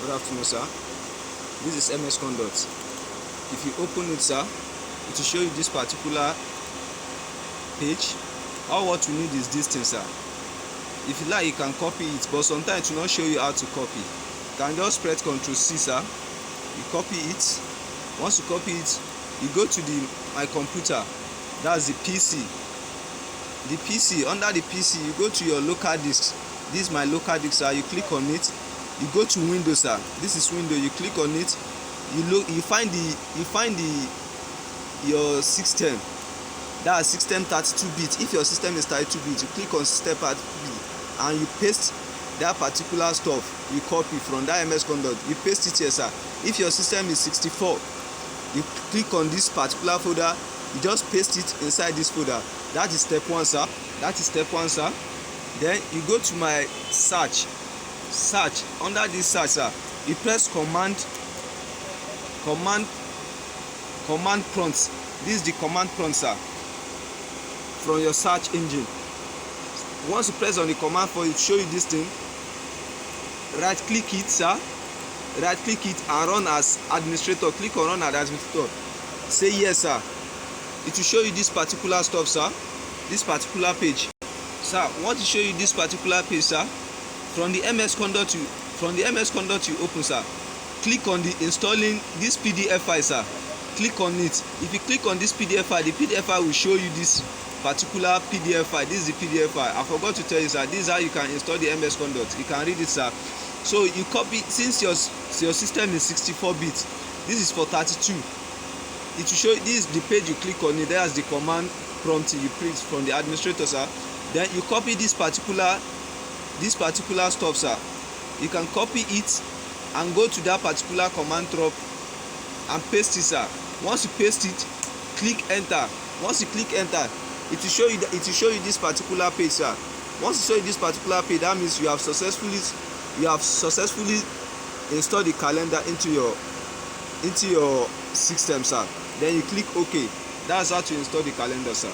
Good afternoon, sir. This is MS Conduct. If you open it, sir, it will show you this particular page. All what you need is this thing, sir. If you like, you can copy it, but sometimes it will not show you how to copy. You can just press Ctrl C, sir. You copy it. Once you copy it, you go to my computer. That's the PC. The PC, under the PC, you go to your local disk. This is my local disk, sir. You click on it. You go to Windows, sir. This is Windows. You click on it. You find your system. That's system 32-bit. If your system is 32-bit, you click on system 32-bit and you paste that particular stuff. You copy from that MS Conduct. You paste it here, sir. If your system is 64, you click on this particular folder. You just paste it inside this folder. That is step 1, sir. That is step 1, sir. Then you go to my search. Under this search, sir, you press command prompt. This is the command prompt, sir, from your search engine. Once you press on the command prompt, it show you this thing. Right click it, sir. Right click it and run as administrator. Click on run as administrator. Say yes, sir. It will show you this particular stuff, sir. This particular page, sir. Once it show you this particular page, sir, from the MS Conduct you open, sir, click on the installing this PDF file, sir. Click on it. If you click on this PDF file, the PDF file will show you this particular PDF file. This is the PDF file. I forgot to tell you, sir, this is how you can install the MS Conduct. You can read it, sir. So you copy, since your system is 64-bit, this is for 32. It will show you, this is the page you click on it. There's the command prompt you print from the administrator, sir. Then you copy this particular stuff, sir. You can copy it and go to that particular command prompt and paste it, sir. Once you paste it, click enter. Once you click enter, it will show you this particular page, sir. Once it show you this particular page, that means you have successfully installed the calendar into your system, sir. Then you click OK. That's how to install the calendar, sir.